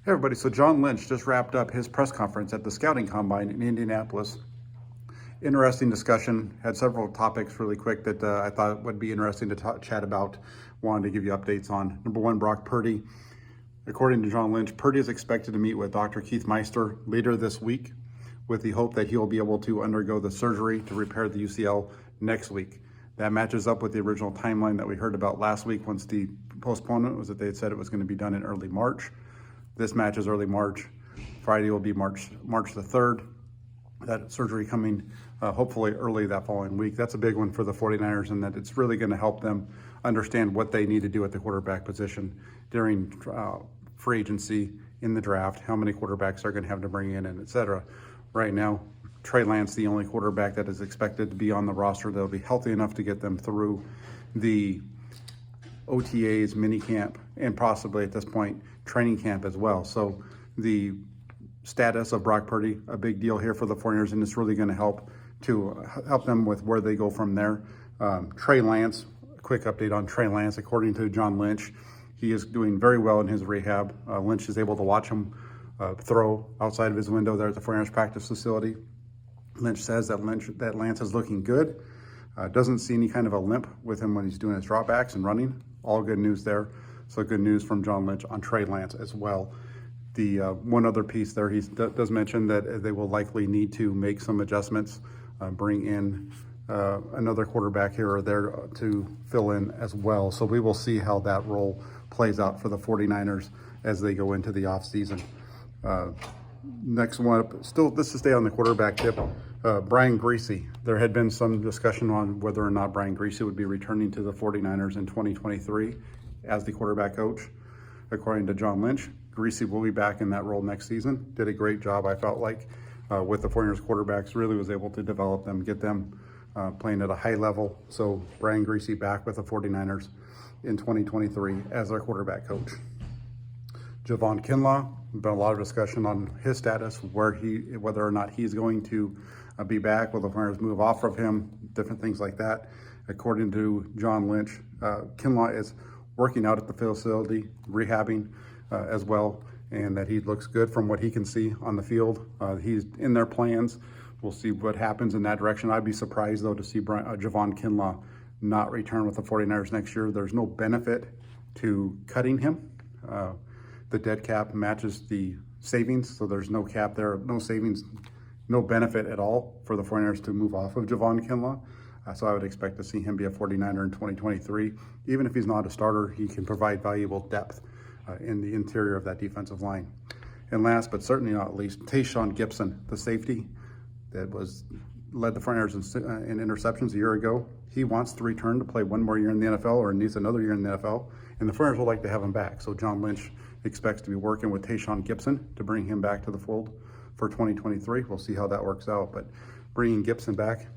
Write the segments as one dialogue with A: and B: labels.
A: Hey everybody, so John Lynch just wrapped up his press conference at the Scouting Combine in Indianapolis. Interesting discussion, had several topics really quick that I thought would be interesting to chat about. Wanted to give you updates on. Number one, Brock Purdy. According to John Lynch, Purdy is expected to meet with Dr. Keith Meister later this week with the hope that he'll be able to undergo the surgery to repair the UCL next week. That matches up with the original timeline that we heard about last week once the postponement was that they had said it was going to be done in early March. This match is early March. Friday will be March the 3rd. That surgery coming hopefully early that following week. That's a big one for the 49ers, and that it's really going to help them understand what they need to do at the quarterback position during free agency, in the draft, how many quarterbacks they're going to have to bring in, and et cetera. Right now, Trey Lance, the only quarterback that is expected to be on the roster that will be healthy enough to get them through the OTAs, minicamp, and possibly at this point, training camp as well. So the status of Brock Purdy, a big deal here for the 49ers, and it's really going to help them with where they go from there. Trey Lance, a quick update on Trey Lance. According to John Lynch, he is doing very well in his rehab. Lynch is able to watch him throw outside of his window there at the 49ers practice facility. Lynch says that Lance is looking good. Doesn't see any kind of a limp with him when he's doing his dropbacks and running. All good news there. So good news from John Lynch on Trey Lance as well. The one other piece there, he does mention that they will likely need to make some adjustments, bring in another quarterback here or there to fill in as well. So we will see how that role plays out for the 49ers as they go into the offseason. Next one up, still this to stay on the quarterback tip, Brian Griese. There had been some discussion on whether or not Brian Griese would be returning to the 49ers in 2023 as the quarterback coach. According to John Lynch, Griese will be back in that role next season. Did a great job, I felt like, with the 49ers quarterbacks. Really was able to develop them, get them playing at a high level. So Brian Griese back with the 49ers in 2023 as their quarterback coach. Javon Kinlaw, been a lot of discussion on his status, whether or not he's going to be back, will the 49ers move off of him, different things like that. According to John Lynch, Kinlaw is working out at the facility, rehabbing as well, and that he looks good from what he can see on the field. He's in their plans. We'll see what happens in that direction. I'd be surprised, though, to see Javon Kinlaw not return with the 49ers next year. There's no benefit to cutting him. The dead cap matches the savings, so there's no cap there, no savings, no benefit at all for the 49ers to move off of Javon Kinlaw. So I would expect to see him be a 49er in 2023. Even if he's not a starter, he can provide valuable depth in the interior of that defensive line. And last but certainly not least, Tashaun Gipson, the safety that led the 49ers in interceptions a year ago. He wants to return to play one more year in the NFL, or needs another year in the NFL, and the 49ers would like to have him back. So John Lynch expects to be working with Tashaun Gipson to bring him back to the fold for 2023. We'll see how that works out, but bringing Gipson back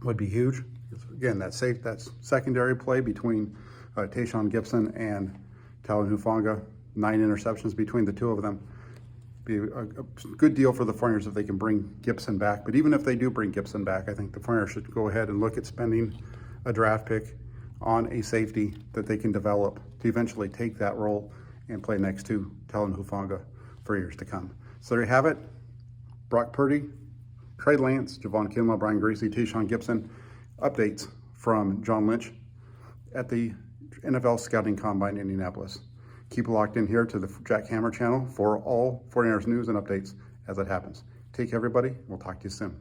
A: would be huge. Again, that's secondary play between Tashaun Gipson and Talon Hufanga. 9 interceptions between the two of them. Be a good deal for the 49ers if they can bring Gipson back. But even if they do bring Gipson back, I think the 49ers should go ahead and look at spending a draft pick on a safety that they can develop to eventually take that role and play next to Talon Hufanga for years to come. So there you have it. Brock Purdy, Trey Lance, Javon Kinlaw, Brian Griese, Tashaun Gipson. Updates from John Lynch at the NFL Scouting Combine in Indianapolis. Keep locked in here to the Jack Hammer channel for all 49ers news and updates as it happens. Take care, everybody. We'll talk to you soon.